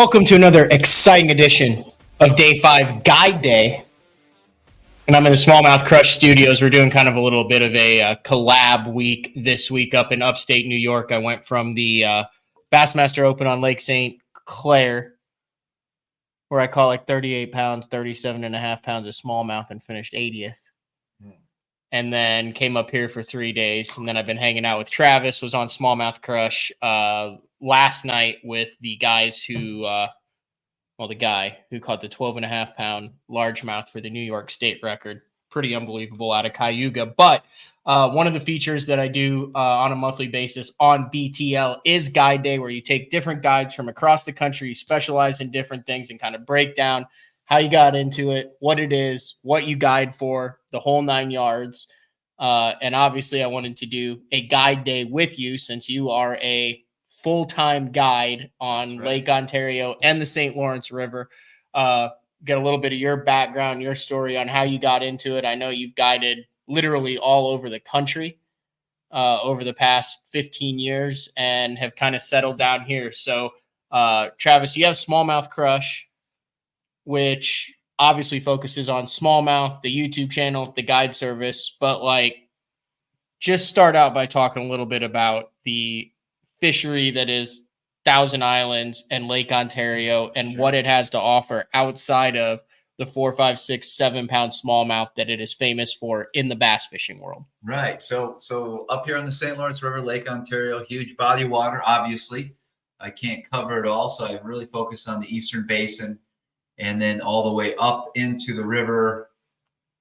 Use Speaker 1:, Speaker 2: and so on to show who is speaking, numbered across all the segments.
Speaker 1: Welcome to another exciting edition of Day 5 Guide Day. And I'm in the Smallmouth Crush studios. We're doing kind of a little bit of a collab week this week up in upstate New York. I went from the Bassmaster Open on Lake St. Clair, where I caught like 38 pounds, 37 and a half pounds of smallmouth and finished 80th. And then came up here for 3 days. And then I've been hanging out with Travis, was on Smallmouth Crush last night with the guys who, the guy who caught the 12.5-pound largemouth for the New York State record. Pretty unbelievable out of Cayuga. But one of the features that I do on a monthly basis on BTL is Guide Day, where you take different guides from across the country, you specialize in different things, and kind of break down how you got into it, what it is, what you guide for, the whole 9 yards. And obviously I wanted to do a guide day with you since you are a full-time guide on Lake Ontario and the St. Lawrence River. Get a little bit of your background, your story on how you got into it. I know you've guided literally all over the country over the past 15 years and have kind of settled down here. So Travis, you have Smallmouth Crush, which obviously focuses on smallmouth, the YouTube channel, the guide service, but like just start out by talking a little bit about the fishery that is Thousand Islands and Lake Ontario and what it has to offer outside of the 4, 5, 6, 7-pound smallmouth that it is famous for in the bass fishing world.
Speaker 2: Right. So up here on the St. Lawrence River, Lake Ontario, huge body of water, obviously. I can't cover it all, so I really focus on the Eastern Basin and then all the way up into the river,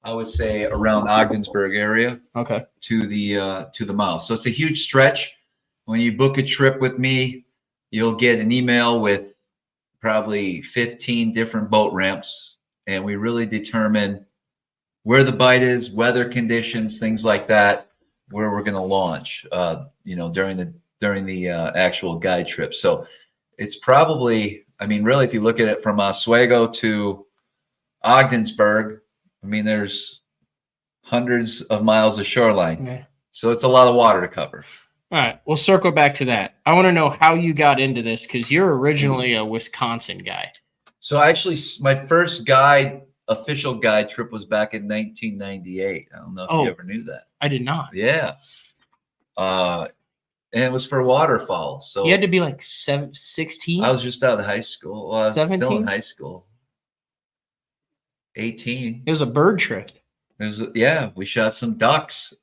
Speaker 2: I would say around Ogdensburg area.
Speaker 1: Okay.
Speaker 2: To the mouth. So it's a huge stretch. When you book a trip with me, you'll get an email with probably 15 different boat ramps, and we really determine where the bite is, weather conditions, things like that, where we're going to launch, during the actual guide trip. So it's probably, I mean, really, if you look at it from Oswego to Ogdensburg, I mean, there's hundreds of miles of shoreline.
Speaker 1: Yeah.
Speaker 2: So it's a lot of water to cover.
Speaker 1: All right, we'll circle back to that. I want to know how you got into this because you're originally a Wisconsin guy.
Speaker 2: So actually, my first official guide trip was back in 1998. I don't know if you ever knew that.
Speaker 1: I did not.
Speaker 2: Yeah. And it was for waterfowl. So
Speaker 1: you had to be like 16?
Speaker 2: I was just out of high school. Well, I was
Speaker 1: 17?
Speaker 2: still in high school. 18.
Speaker 1: It was a bird trip.
Speaker 2: We shot some ducks.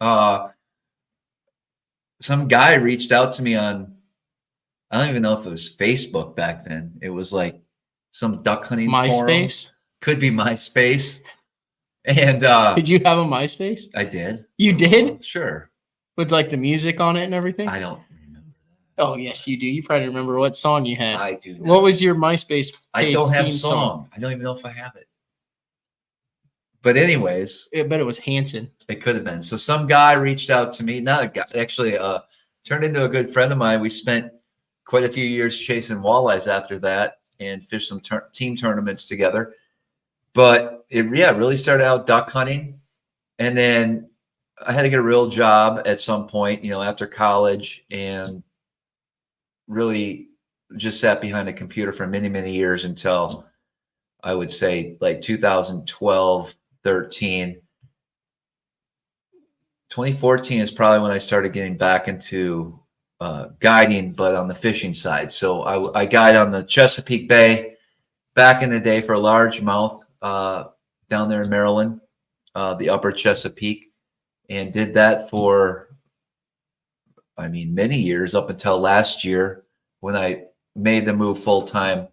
Speaker 2: Some guy reached out to me on, I don't even know if it was Facebook back then. It was like some duck hunting
Speaker 1: MySpace?
Speaker 2: Forum. Could be MySpace. And
Speaker 1: did you have a MySpace?
Speaker 2: I did.
Speaker 1: You did?
Speaker 2: Sure.
Speaker 1: With like the music on it and everything?
Speaker 2: I don't remember
Speaker 1: that. Oh, yes, you do. You probably remember what song you had.
Speaker 2: I do.
Speaker 1: What was your MySpace page?
Speaker 2: I don't have a song. I don't even know if I have it. But anyways,
Speaker 1: I bet it was Hanson.
Speaker 2: It could have been. So some guy reached out to me, not a guy, actually turned into a good friend of mine. We spent quite a few years chasing walleyes after that and fished some team tournaments together. But it really started out duck hunting. And then I had to get a real job at some point, after college, and really just sat behind a computer for many, many years until I would say like 2012, 13. 2014 is probably when I started getting back into guiding, but on the fishing side. So I guide on the Chesapeake Bay back in the day for largemouth down there in Maryland, the upper Chesapeake, and did that for, many years up until last year when I made the move full-time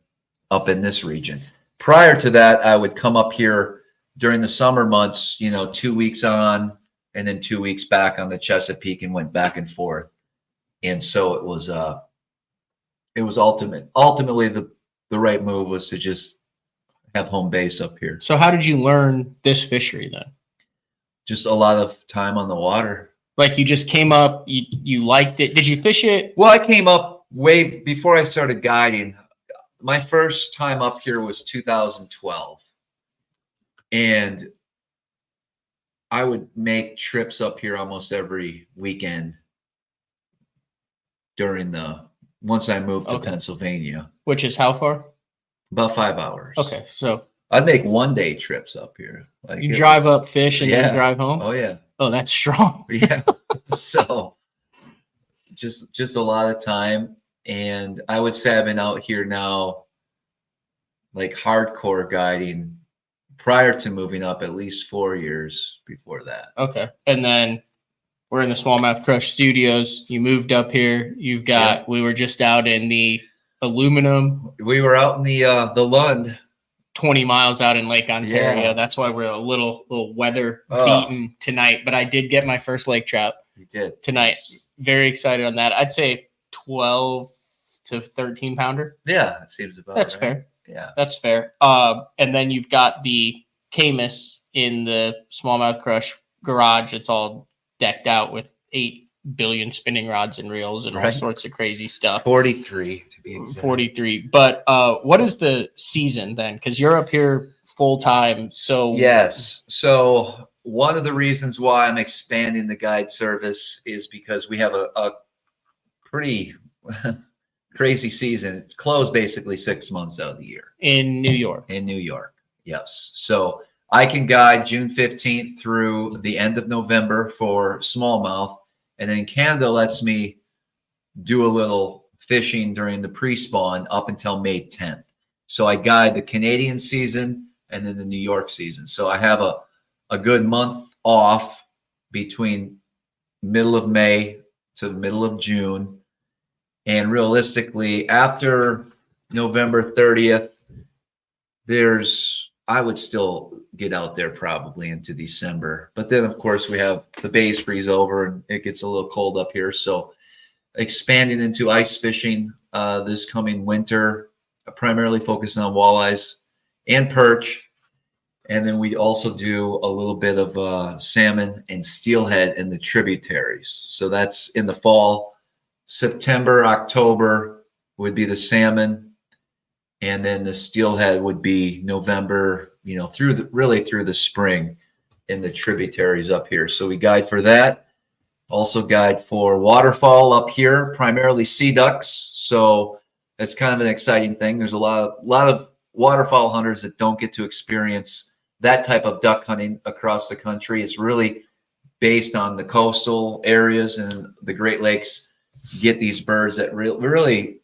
Speaker 2: up in this region. Prior to that, I would come up here during the summer months, 2 weeks on and then 2 weeks back on the Chesapeake and went back and forth. And so it was ultimately the right move was to just have home base up here.
Speaker 1: So how did you learn this fishery then?
Speaker 2: Just a lot of time on the water.
Speaker 1: Like you just came up, you liked it. Did you fish it?
Speaker 2: Well, I came up way before I started guiding. My first time up here was 2012. And I would make trips up here almost every weekend once I moved to Pennsylvania.
Speaker 1: Which is how far?
Speaker 2: About 5 hours.
Speaker 1: Okay, so
Speaker 2: I'd make 1-day trips up here. Like
Speaker 1: you drive up, fish, and then
Speaker 2: yeah.
Speaker 1: drive home.
Speaker 2: Oh yeah.
Speaker 1: Oh, that's strong.
Speaker 2: Yeah. So just a lot of time. And I would say I've been out here now, like hardcore guiding prior to moving up, at least 4 years before that.
Speaker 1: Okay, and then we're in the Smallmouth Crush studios. You moved up here. You've got. We were just out in the aluminum.
Speaker 2: We were out in the Lund.
Speaker 1: 20 miles out in Lake Ontario.
Speaker 2: Yeah.
Speaker 1: That's why we're a little weather beaten tonight. But I did get my first lake trout.
Speaker 2: You did
Speaker 1: tonight. Very excited on that. I'd say 12 to 13 pounder.
Speaker 2: Yeah, it seems about
Speaker 1: that's
Speaker 2: right.
Speaker 1: fair.
Speaker 2: Yeah,
Speaker 1: that's fair. And then you've got the Camus in the Smallmouth Crush garage. It's all decked out with 8 billion spinning rods and reels and all sorts of crazy stuff.
Speaker 2: 43 to be exact.
Speaker 1: 43. But what is the season then? Because you're up here full time. So
Speaker 2: yes. So one of the reasons why I'm expanding the guide service is because we have a pretty crazy season. It's closed basically 6 months out of the year.
Speaker 1: In New York.
Speaker 2: In New York, yes. So I can guide June 15th through the end of November for smallmouth. And then Canada lets me do a little fishing during the pre-spawn up until May 10th. So I guide the Canadian season and then the New York season. So I have a good month off between middle of May to the middle of June. And realistically, after November 30th, I would still get out there probably into December. But then, of course, we have the bays freeze over and it gets a little cold up here. So expanding into ice fishing this coming winter, primarily focusing on walleyes and perch. And then we also do a little bit of salmon and steelhead in the tributaries. So that's in the fall. September, October would be the salmon. And then the steelhead would be November, through the spring in the tributaries up here. So we guide for that. Also guide for waterfowl up here, primarily sea ducks. So that's kind of an exciting thing. There's a lot of waterfowl hunters that don't get to experience that type of duck hunting across the country. It's really based on the coastal areas and the Great Lakes get these birds that really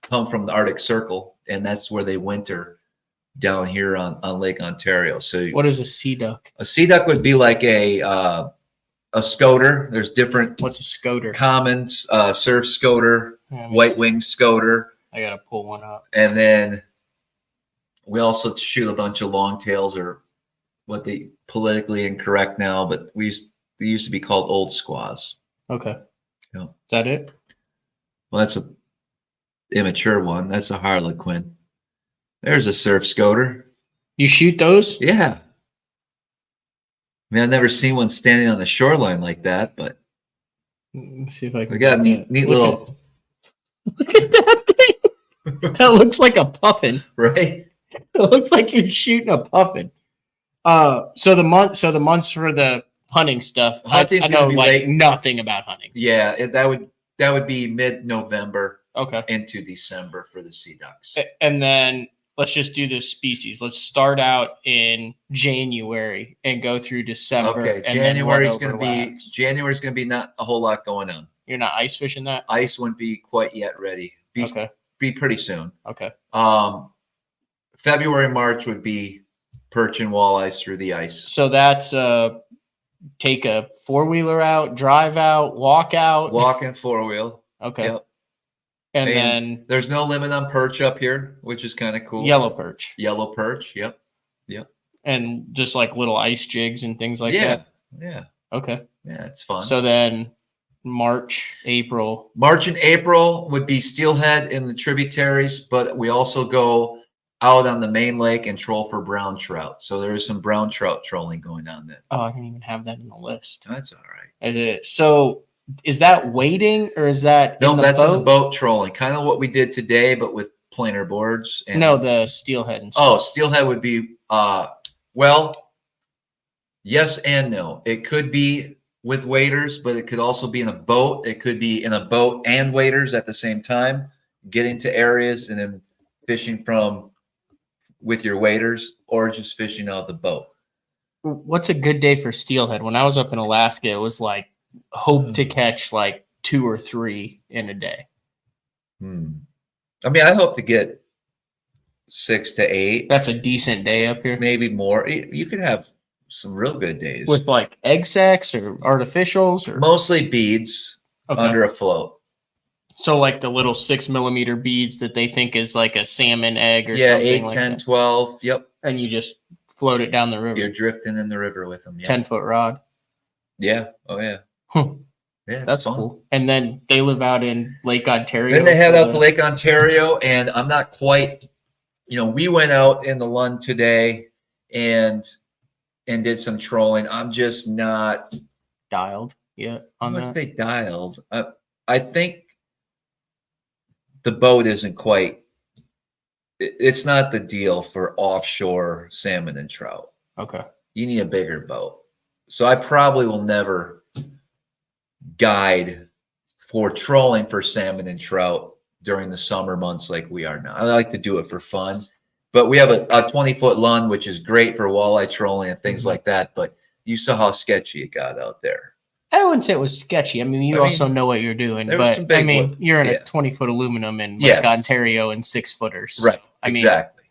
Speaker 2: come from the Arctic Circle, and that's where they winter down here on Lake Ontario. So
Speaker 1: what is a sea duck?
Speaker 2: A sea duck would be like a scoter. There's different.
Speaker 1: What's a scoter?
Speaker 2: Commons, surf scoter, white winged scoter.
Speaker 1: I gotta pull one up.
Speaker 2: And then we also shoot a bunch of longtails, or what they politically incorrect now, but they used to be called old squaws.
Speaker 1: Okay.
Speaker 2: Yeah.
Speaker 1: Is that it?
Speaker 2: Well, that's a immature one. That's a harlequin. There's a surf scoter.
Speaker 1: You shoot those?
Speaker 2: Yeah. I mean, I've never seen one standing on the shoreline like that, but
Speaker 1: let's see if I can.
Speaker 2: We got a neat little.
Speaker 1: Look at that thing. That looks like a puffin.
Speaker 2: Right?
Speaker 1: It looks like you're shooting a puffin. So the months for the hunting stuff. I know like nothing about hunting.
Speaker 2: Yeah, that would be mid-November.
Speaker 1: Okay.
Speaker 2: Into December for the sea ducks.
Speaker 1: And then let's just do the species. Let's start out in January and go through December.
Speaker 2: Okay, January's going to be not a whole lot going on.
Speaker 1: You're not ice fishing that?
Speaker 2: Ice wouldn't be quite yet ready. Be pretty soon.
Speaker 1: Okay.
Speaker 2: February, March would be perch and walleyes through the ice.
Speaker 1: So that's take a 4-wheeler out, drive out, walk out.
Speaker 2: Walk and 4-wheel.
Speaker 1: Okay.
Speaker 2: Yep.
Speaker 1: And then
Speaker 2: there's no limit on perch up here, which is kind of cool.
Speaker 1: Yellow perch.
Speaker 2: Yellow perch. Yep.
Speaker 1: And just like little ice jigs and things like that.
Speaker 2: Yeah.
Speaker 1: Okay.
Speaker 2: Yeah, it's fun.
Speaker 1: So then March, April.
Speaker 2: March and April would be steelhead in the tributaries, but we also go out on the main lake and troll for brown trout. So there is some brown trout trolling going on then.
Speaker 1: Oh, I didn't even have that in the list.
Speaker 2: That's all right.
Speaker 1: I did. So is that wading or is that
Speaker 2: no? That's in the boat trolling, kind of what we did today, but with planer boards. And,
Speaker 1: no, the steelhead and stuff.
Speaker 2: Oh, steelhead would be well, yes and no. It could be with waders, but it could also be in a boat. It could be in a boat and waders at the same time, getting to areas and then fishing from with your waders or just fishing out the boat.
Speaker 1: What's a good day for steelhead? When I was up in Alaska, it was like hope to catch like 2 or 3 in a day.
Speaker 2: I mean, I hope to get 6 to 8.
Speaker 1: That's a decent day up here.
Speaker 2: Maybe more. You could have some real good days.
Speaker 1: With like egg sacs or artificials or
Speaker 2: mostly beads under a float.
Speaker 1: So like the little 6-millimeter beads that they think is like a salmon egg or
Speaker 2: yeah,
Speaker 1: something
Speaker 2: 8,
Speaker 1: like
Speaker 2: 10,
Speaker 1: that.
Speaker 2: 12. Yep.
Speaker 1: And you just float it down the river.
Speaker 2: You're drifting in the river with them. Yeah.
Speaker 1: 10-foot rod.
Speaker 2: Yeah. Oh, yeah.
Speaker 1: Huh.
Speaker 2: Yeah,
Speaker 1: that's
Speaker 2: fun.
Speaker 1: cool. And then they live out in Lake Ontario.
Speaker 2: Then they head out to Lake Ontario, and I'm not quite, we went out in the Lund today and did some trolling. I'm just not
Speaker 1: dialed yet on that.
Speaker 2: They dialed. I think the boat isn't quite. It's not the deal for offshore salmon and trout.
Speaker 1: Okay.
Speaker 2: You need a bigger boat. So I probably will never guide for trolling for salmon and trout during the summer months like we are now. I like to do it for fun. But we have a 20-foot Lund, which is great for walleye trolling and things like that. But you saw how sketchy it got out there.
Speaker 1: I wouldn't say it was sketchy. I mean, you also know what you're doing. But, you're in a 20-foot aluminum in Lake Ontario and 6-footers. So,
Speaker 2: right. Exactly.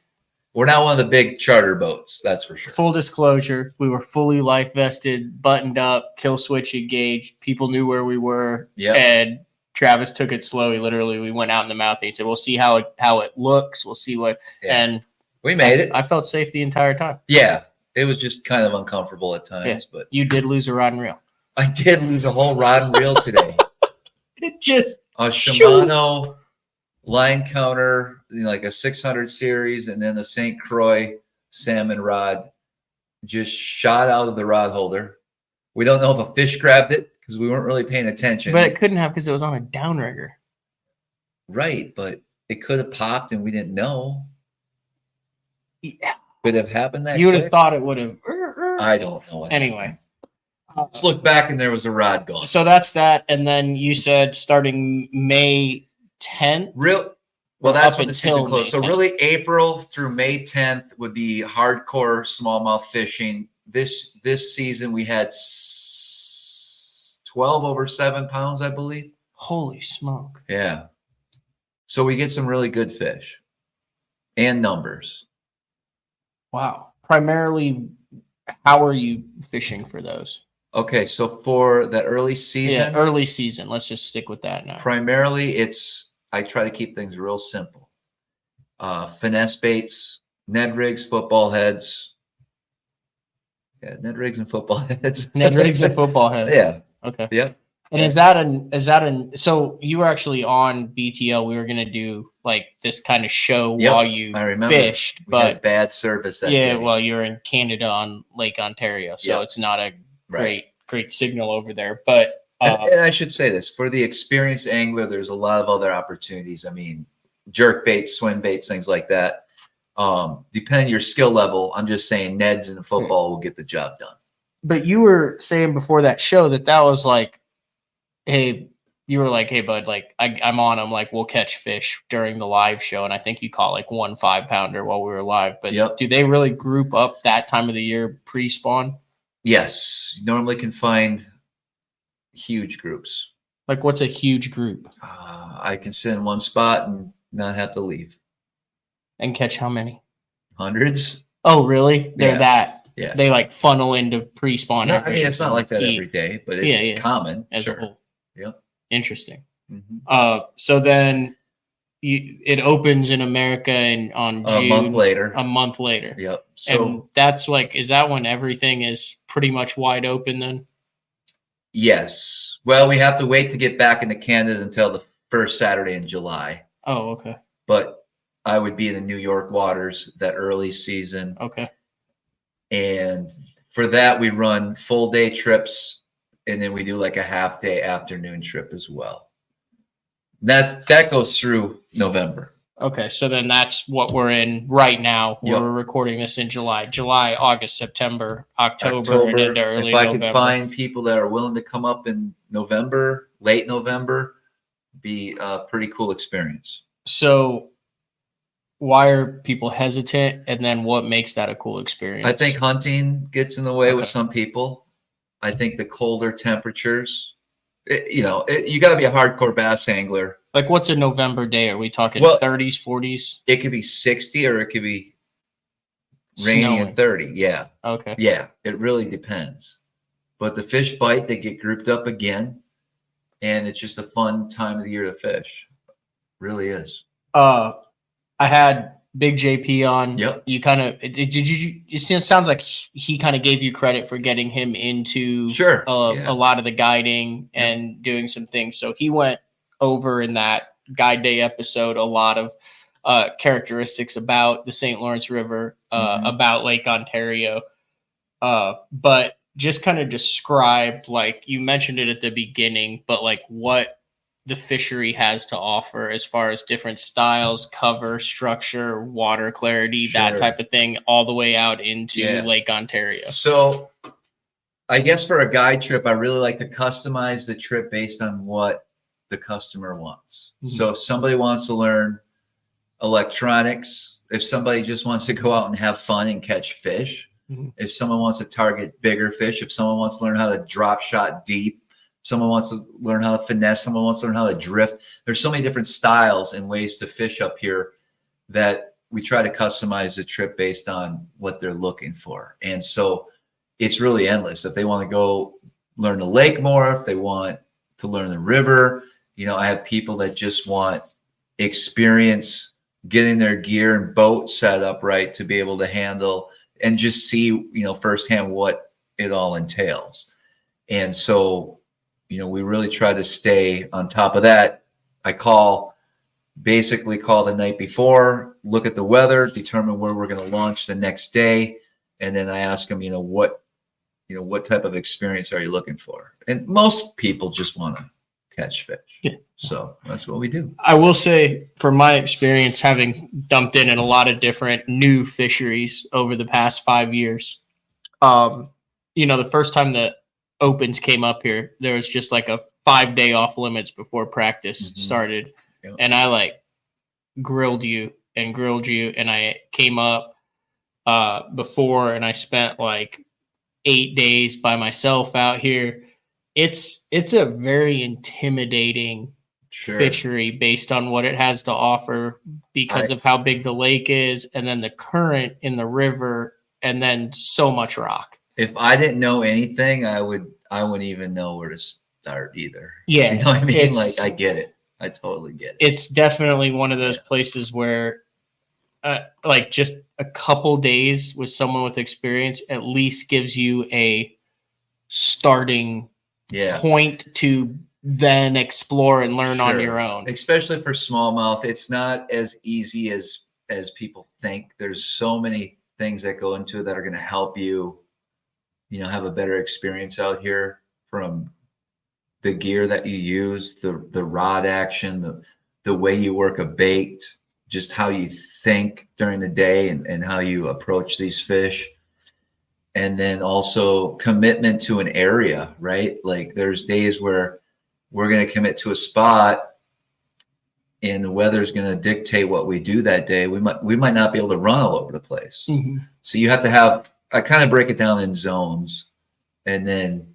Speaker 2: We're not one of the big charter boats, that's for sure.
Speaker 1: Full disclosure, we were fully life vested, buttoned up, kill switch engaged. People knew where we were.
Speaker 2: Yeah.
Speaker 1: And Travis took it slow. We went out in the mouth and he said, we'll see how it looks. We'll see what. Yeah. And
Speaker 2: we made it.
Speaker 1: I felt safe the entire time.
Speaker 2: Yeah. It was just kind of uncomfortable at times. But
Speaker 1: you did lose a rod and reel.
Speaker 2: I did lose a whole rod and reel today.
Speaker 1: It just.
Speaker 2: A Shimano line counter, like a 600 series, and then a St. Croix salmon rod just shot out of the rod holder. We don't know if a fish grabbed it because we weren't really paying attention.
Speaker 1: But it couldn't have because it was on a downrigger.
Speaker 2: Right, but it could have popped and we didn't know.
Speaker 1: Yeah.
Speaker 2: Could have happened that
Speaker 1: you would have thought it would have.
Speaker 2: I don't know.
Speaker 1: Anyway.
Speaker 2: Let's look back and there was a rod gone.
Speaker 1: So that's that. And then you said starting May 10th?
Speaker 2: Well, that's when the season closed. So really April through May 10th would be hardcore smallmouth fishing. This season we had 12 over 7 pounds, I believe.
Speaker 1: Holy smoke.
Speaker 2: Yeah. So we get some really good fish and numbers.
Speaker 1: Wow. Primarily, how are you fishing for those?
Speaker 2: Okay, so for the early season.
Speaker 1: Yeah, early season. Let's just stick with that now.
Speaker 2: Primarily, I try to keep things real simple. Finesse baits, Ned rigs, football heads. Yeah, Ned rigs and football heads.
Speaker 1: Ned rigs and football heads.
Speaker 2: Yeah.
Speaker 1: Okay.
Speaker 2: Yep.
Speaker 1: And so you were actually on BTL. We were gonna do like this kind of show while you fished,
Speaker 2: but had bad service that day.
Speaker 1: Well, you're in Canada on Lake Ontario, so it's not a great signal over there. But
Speaker 2: and I should say this, for the experienced angler, there's a lot of other opportunities. I mean, jerk baits, swim baits, things like that. Depending on your skill level, I'm just saying Neds and football will get the job done.
Speaker 1: But you were saying before that show that was like, hey, you were like, hey, bud, like I'm on them, like we'll catch fish during the live show. And I think you caught like 1 5-pounder while we were live. But do they really group up that time of the year pre-spawn?
Speaker 2: Yes. You normally can find huge groups.
Speaker 1: Like what's a huge group?
Speaker 2: I can sit in one spot and not have to leave.
Speaker 1: And catch how many?
Speaker 2: Hundreds.
Speaker 1: Oh, really? They're that.
Speaker 2: Yeah.
Speaker 1: They like funnel into pre-spawn.
Speaker 2: I mean, it's not like that every day, but it's common.
Speaker 1: As a whole.
Speaker 2: Yep.
Speaker 1: Interesting.
Speaker 2: Mm-hmm.
Speaker 1: So then it opens in America on June. A month later.
Speaker 2: Yep. So
Speaker 1: and that's like, is that when everything is pretty much wide open then?
Speaker 2: Yes. Well, we have to wait to get back into Canada until the first Saturday in July.
Speaker 1: Oh, okay.
Speaker 2: But I would be in the New York waters that early season.
Speaker 1: Okay.
Speaker 2: And for that, we run full day trips, and then we do like a half day afternoon trip as well. That goes through November.
Speaker 1: Okay, so then that's what we're in right now. We're recording this in July, August, September, October, and into early November.
Speaker 2: If I can find people that are willing to come up in November, late November, be a pretty cool experience.
Speaker 1: So why are people hesitant, and then what makes that a cool experience?
Speaker 2: I think hunting gets in the way with
Speaker 1: Okay.
Speaker 2: some people. I think the colder temperatures, you got to be a hardcore bass angler.
Speaker 1: Like, what's a November day? Are we talking
Speaker 2: Well,
Speaker 1: 30s, 40s?
Speaker 2: It could be 60 or it could be rainy
Speaker 1: Snowing.
Speaker 2: and 30. Yeah.
Speaker 1: Okay.
Speaker 2: Yeah. It really depends. But the fish bite, they get grouped up again. And it's just a fun time of the year to fish. Really is.
Speaker 1: I had Big JP on.
Speaker 2: Yep.
Speaker 1: You kind of it sounds like he kind of gave you credit for getting him into
Speaker 2: Sure.
Speaker 1: a lot of the guiding and doing some things. So he went over in that guide day episode a lot of characteristics about the St. Lawrence River, about Lake Ontario, but just kind of describe, like you mentioned it at the beginning, but like what the fishery has to offer as far as different styles, cover, structure, water clarity, that type of thing, all the way out into Lake Ontario.
Speaker 2: So I guess for a guide trip, I really like to customize the trip based on what the customer wants. So if somebody wants to learn electronics, if somebody just wants to go out and have fun and catch fish, if someone wants to target bigger fish, if someone wants to learn how to drop shot deep, someone wants to learn how to finesse, someone wants to learn how to drift. There's so many different styles and ways to fish up here that we try to customize the trip based on what they're looking for. And so it's really endless. If they want to go learn the lake more, if they want to learn the river, I have people that just want experience getting their gear and boat set up right to be able to handle and just see, firsthand what it all entails. And so, we really try to stay on top of that. I basically call the night before, look at the weather, determine where we're going to launch the next day. And then I ask them, what type of experience are you looking for? And most people just want to catch fish. Yeah. So that's what we do. I
Speaker 1: will say, from my experience, having dumped in a lot of different new fisheries over the past 5 years, the first time the opens came up here, there was just like a 5-day off limits before practice started. Yep. And I grilled you, and I came up before, and I spent 8 days by myself out here. It's a very intimidating fishery based on what it has to offer because of how big the lake is, and then the current in the river, and then so much rock.
Speaker 2: If I didn't know anything, I wouldn't even know where to start either.
Speaker 1: Yeah.
Speaker 2: You know what I mean? I get it. I totally get it.
Speaker 1: It's definitely one of those places where just a couple days with someone with experience at least gives you a starting point to then explore and learn on your own.
Speaker 2: Especially for smallmouth, it's not as easy as people think. There's so many things that go into it that are going to help you, have a better experience out here, from the gear that you use, the rod action, the way you work a bait, just how you think during the day and how you approach these fish. And then also commitment to an area, right? Like there's days where we're going to commit to a spot and the weather's going to dictate what we do that day. We might not be able to run all over the place. So you have to I kind of break it down in zones and then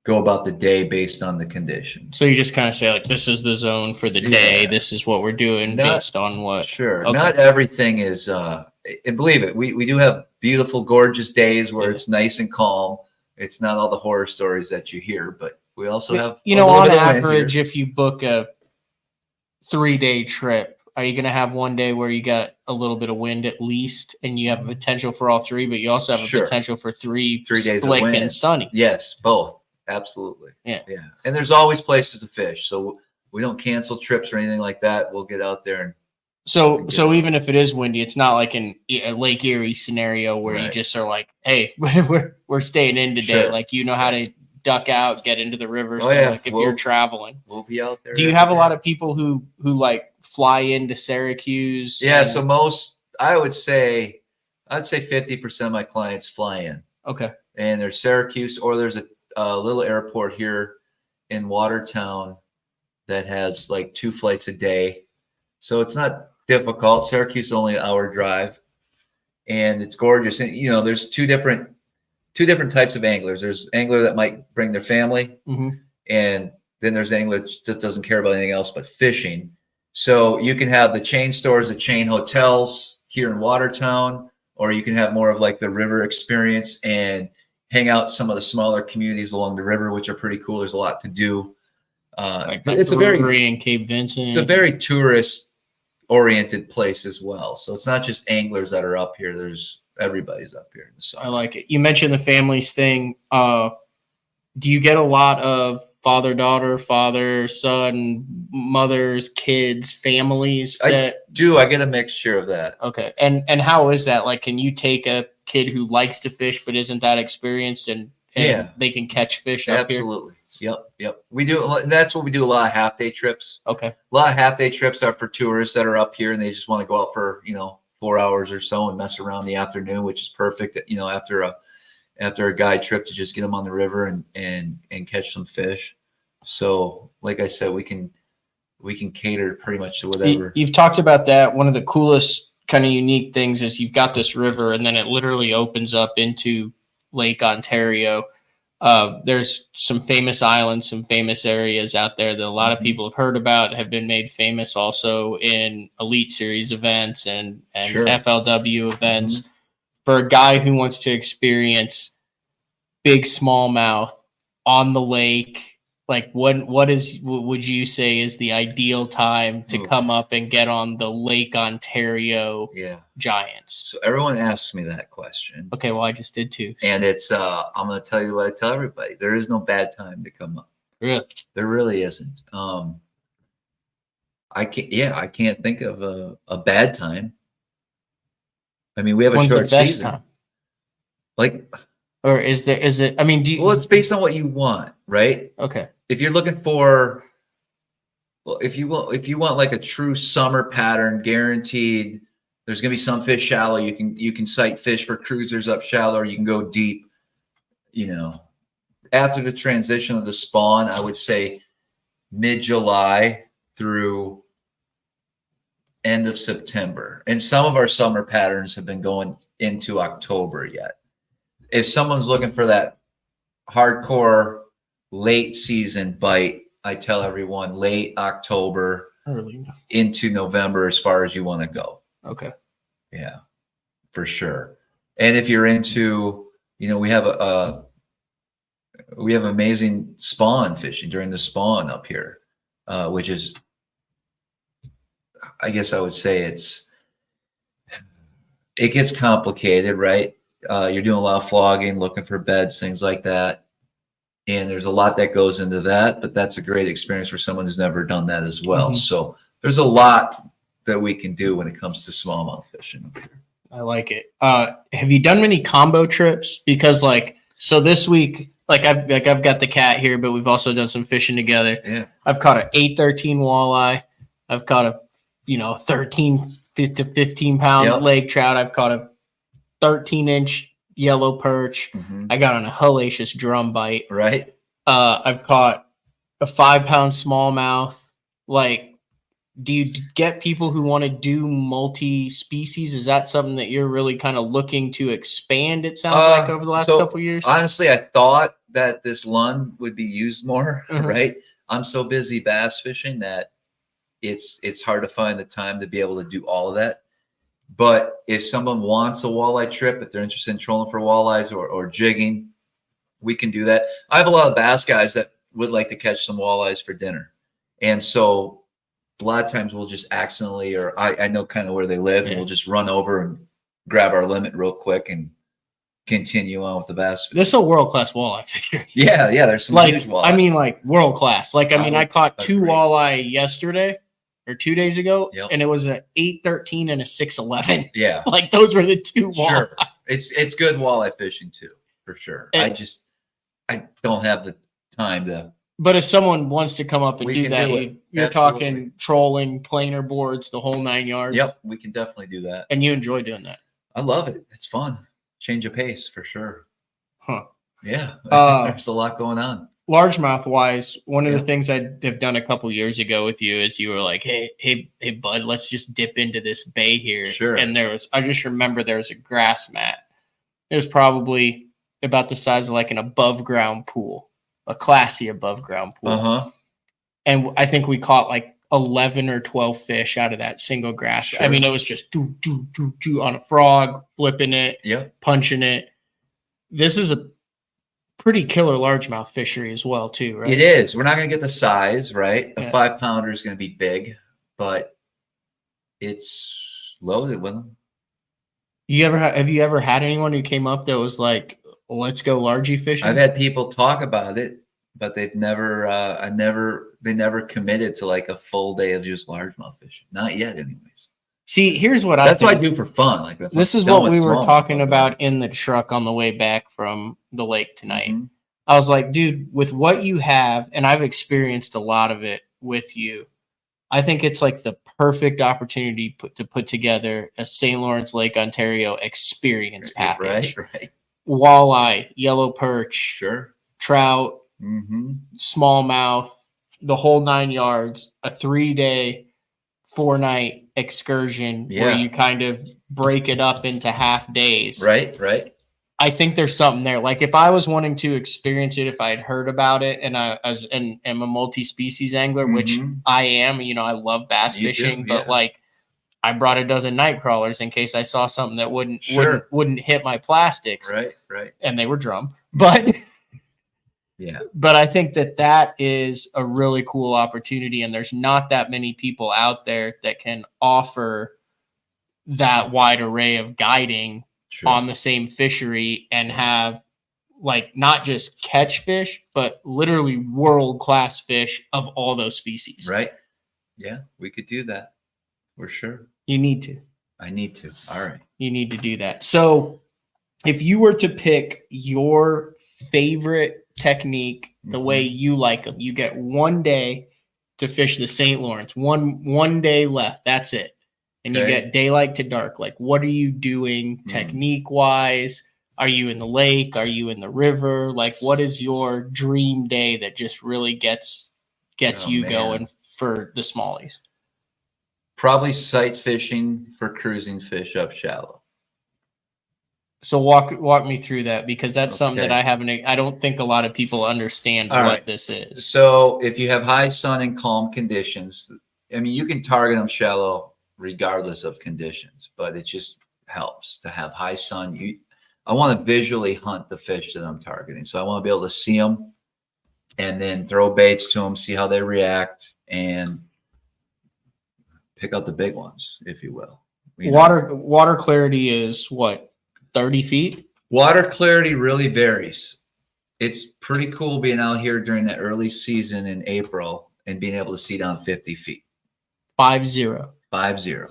Speaker 2: go about the day based on the conditions.
Speaker 1: So you just kind of say this is the zone for the day. This is what we're doing based on what.
Speaker 2: Sure. Okay. Not everything is, and believe it, we do have beautiful, gorgeous days where it's nice and calm. It's not all the horror stories that you hear, but we also have,
Speaker 1: on average, if you book a 3-day trip, are you going to have one day where you got a little bit of wind at least, and you have a potential for all three, but you also have a potential for three days slick and sunny?
Speaker 2: Yes, both. Absolutely. Yeah. And there's always places to fish. So we don't cancel trips or anything like that. We'll get out there. And
Speaker 1: so even if it is windy, it's not like a Lake Erie scenario where you just are like, hey, we're staying in today. How to duck out, get into the rivers. If you're traveling,
Speaker 2: we'll be out there.
Speaker 1: Do you have a lot of people who fly into Syracuse?
Speaker 2: Yeah. So I would say 50% of my clients fly in.
Speaker 1: Okay.
Speaker 2: And there's Syracuse, or there's a little airport here in Watertown that has 2 flights a day. So it's not difficult. Syracuse is only an hour drive, and it's gorgeous. And there's two different types of anglers. There's angler that might bring their family, and then there's angler that just doesn't care about anything else but fishing. So you can have the chain stores, the chain hotels here in Watertown, or you can have more of like the river experience and hang out some of the smaller communities along the river, which are pretty cool. There's a lot to do.
Speaker 1: Like
Speaker 2: but it's a very
Speaker 1: in Cape Vincent.
Speaker 2: It's a very tourist oriented place as well. So it's not just anglers that are up here. Everybody's up here in the summer.
Speaker 1: I like it. You mentioned the families thing. Do you get a lot of father-daughter, father-son, mothers, kids, families?
Speaker 2: I do. I get a mixture of that.
Speaker 1: Okay. And how is that? Like, can you take a kid who likes to fish but isn't that experienced and they can catch fish up here?
Speaker 2: Absolutely. Yep. We do. That's what we do. A lot of half-day trips.
Speaker 1: Okay. A
Speaker 2: lot of half-day trips are for tourists that are up here and they just want to go out for 4 hours or so and mess around in the afternoon, which is perfect. After a guide trip to just get them on the river and catch some fish. So, like I said, we can cater pretty much to whatever.
Speaker 1: You've talked about that. One of the coolest kind of unique things is you've got this river and then it literally opens up into Lake Ontario. There's some famous islands, some famous areas out there that a lot of people have heard about, have been made famous also in Elite Series events and
Speaker 2: Sure.
Speaker 1: FLW events. For a guy who wants to experience big smallmouth on the lake, like what would you say is the ideal time to come up and get on the Lake Ontario giants?
Speaker 2: So everyone asks me that question.
Speaker 1: Okay, well I just did too.
Speaker 2: And it's I'm going to tell you what I tell everybody. There is no bad time to come up.
Speaker 1: Really?
Speaker 2: There really isn't. I can't think of a bad time. I mean, we have a short season. Time?
Speaker 1: Or is it? I mean,
Speaker 2: it's based on what you want, right?
Speaker 1: Okay.
Speaker 2: If you're looking for, if you want like a true summer pattern, guaranteed, there's gonna be some fish shallow. You can sight fish for cruisers up shallow, or you can go deep. After the transition of the spawn, I would say mid-July through end of September. And some of our summer patterns have been going into October yet. If someone's looking for that hardcore late season bite, I tell everyone late October into November as far as you want to go.
Speaker 1: Okay.
Speaker 2: Yeah, for sure. And if you're into, we have amazing spawn fishing during the spawn up here, which is, I guess I would say it gets complicated, right? You're doing a lot of flogging, looking for beds, things like that. And there's a lot that goes into that, but that's a great experience for someone who's never done that as well. So there's a lot that we can do when it comes to smallmouth fishing.
Speaker 1: I like it. Have you done many combo trips? Because so this week, I've got the cat here, but we've also done some fishing together.
Speaker 2: Yeah.
Speaker 1: I've caught an 813 walleye. I've caught a 13 to 15 pound lake trout. I've caught a 13-inch yellow perch. I got on a hellacious drum bite.
Speaker 2: Right.
Speaker 1: I've caught a 5-pound smallmouth. Do you get people who want to do multi-species? Is that something that you're really kind of looking to expand, it sounds like, over the last couple of years?
Speaker 2: Honestly, I thought that this Lund would be used more, right? I'm so busy bass fishing that it's hard to find the time to be able to do all of that. But if someone wants a walleye trip, if they're interested in trolling for walleyes or jigging, we can do that. I have a lot of bass guys that would like to catch some walleyes for dinner. And so a lot of times we'll just accidentally, or I know kind of where they live, and we'll just run over and grab our limit real quick and continue on with the bass.
Speaker 1: This is a world-class walleye fishery.
Speaker 2: Yeah, there's some huge walleyes.
Speaker 1: I mean, world-class. I caught 2 walleye yesterday or 2 days ago, and it was an 813 and a 611.
Speaker 2: Yeah.
Speaker 1: Those were the 2 walleye.
Speaker 2: Sure. It's good walleye fishing too, for sure. I don't have the time to. But
Speaker 1: if someone wants to come up and do that, you're talking trolling, planer boards, the whole 9 yards.
Speaker 2: Yep, we can definitely do that.
Speaker 1: And you enjoy doing that.
Speaker 2: I love it. It's fun. Change of pace for sure.
Speaker 1: Huh.
Speaker 2: Yeah. There's a lot going on.
Speaker 1: largemouth wise, one of
Speaker 2: Yeah.
Speaker 1: the things I'd have done a couple years ago with you is you were like, hey, bud, let's just dip into this bay here.
Speaker 2: Sure.
Speaker 1: And I just remember there was a grass mat. It was probably about the size of like an above ground pool, a classy above ground pool.
Speaker 2: Uh-huh.
Speaker 1: And I think we caught like 11 or 12 fish out of that single grass.
Speaker 2: Sure.
Speaker 1: I mean, it was just do on a frog, flipping it, punching it. This is a pretty killer largemouth fishery as well, too, right?
Speaker 2: It is. We're not going to get the size, right? A
Speaker 1: Yeah.
Speaker 2: 5-pounder is going to be big, but it's loaded with them.
Speaker 1: Have you ever had anyone who came up that was like, let's go largie fishing?
Speaker 2: I've had people talk about it, but they've never, they never committed to like a full day of just largemouth fishing. Not yet, anyways.
Speaker 1: See, here's what
Speaker 2: That's what I do for fun. Like
Speaker 1: this is what we were talking about in the truck on the way back from the lake tonight.
Speaker 2: Mm-hmm.
Speaker 1: I was like, dude, with what you have, and I've experienced a lot of it with you, I think it's like the perfect opportunity to put together a St. Lawrence Lake, Ontario experience package.
Speaker 2: Right.
Speaker 1: Walleye, yellow perch,
Speaker 2: Sure.
Speaker 1: trout,
Speaker 2: Mm-hmm.
Speaker 1: smallmouth, the whole 9 yards, a 3-day, 4-night excursion where you kind of break it up into half days.
Speaker 2: Right.
Speaker 1: I think there's something there. Like if I was wanting to experience it, if I had heard about it, and I am a multi-species angler, which I am, I love bass fishing, but like I brought a dozen night crawlers in case I saw something that wouldn't hit my plastics.
Speaker 2: Right.
Speaker 1: And they were drum, but but I think that is a really cool opportunity, and there's not that many people out there that can offer that wide array of guiding on the same fishery and have like not just catch fish, but literally world-class fish of all those species.
Speaker 2: Right. Yeah, we could do that for sure.
Speaker 1: You need to.
Speaker 2: I need to. All right.
Speaker 1: You need to do that. So if you were to pick your favorite technique, the way you like them, you get 1 day to fish the St. Lawrence, one day left. That's it. And you get daylight to dark. Like, what are you doing technique wise? Are you in the lake? Are you in the river? Like, what is your dream day that just really gets you going for the smallies?
Speaker 2: Probably sight fishing for cruising fish up shallow.
Speaker 1: So walk me through that, because that's something that I don't think a lot of people understand what this is.
Speaker 2: So if you have high sun and calm conditions, I mean, you can target them shallow regardless of conditions, but it just helps to have high sun. I want to visually hunt the fish that I'm targeting. So I want to be able to see them and then throw baits to them, see how they react, and pick out the big ones, if you will.
Speaker 1: Water clarity is what, 30 feet?
Speaker 2: Water clarity really varies. It's pretty cool being out here during the early season in April and being able to see down 50 feet.
Speaker 1: 50.
Speaker 2: 50.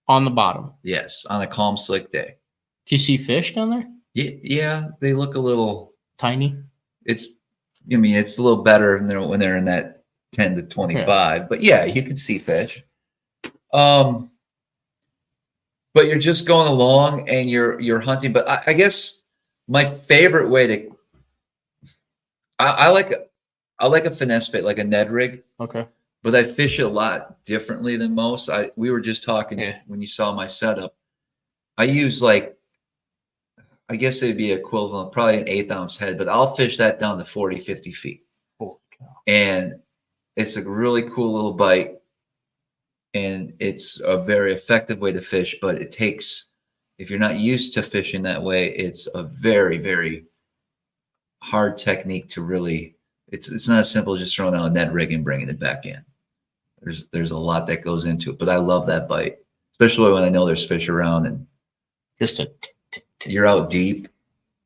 Speaker 1: On the bottom.
Speaker 2: Yes, on a calm, slick day.
Speaker 1: Do you see fish down there?
Speaker 2: Yeah, they look a little
Speaker 1: tiny.
Speaker 2: It's a little better when they're in that 10 to 25. But yeah, you can see fish. But you're just going along and you're hunting. But I guess my favorite way to I like a finesse bait, like a Ned rig.
Speaker 1: Okay.
Speaker 2: But I fish it a lot differently than most. We were just talking when you saw my setup. I use I guess it'd be equivalent, probably an 1/8 ounce head, but I'll fish that down to 40, 50 feet.
Speaker 1: Holy cow.
Speaker 2: And it's a really cool little bite. And it's a very effective way to fish, but it takes, if you're not used to fishing that way, it's a very, very hard technique to really, it's not as simple as just throwing out a net rig and bringing it back in. There's a lot that goes into it, but I love that bite, especially when I know there's fish around and you're out deep.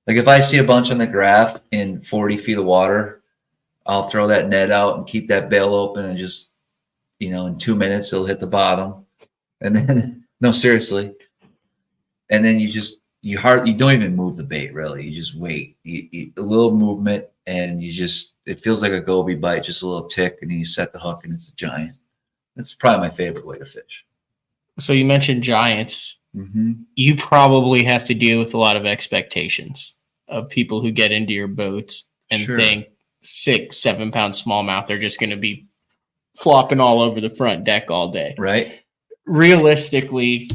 Speaker 2: Like if I see a bunch on the graph in 40 feet of water, I'll throw that net out and keep that bail open and just, in 2 minutes, it'll hit the bottom. And then, no, seriously. And then you don't even move the bait, really. You just wait. A little movement, and it feels like a goby bite, just a little tick, and then you set the hook, and it's a giant. That's probably my favorite way to fish.
Speaker 1: So you mentioned giants.
Speaker 2: Mm-hmm.
Speaker 1: You probably have to deal with a lot of expectations of people who get into your boats and think 6-7 pound smallmouth are just going to be flopping all over the front deck all day.
Speaker 2: Right.
Speaker 1: Realistically,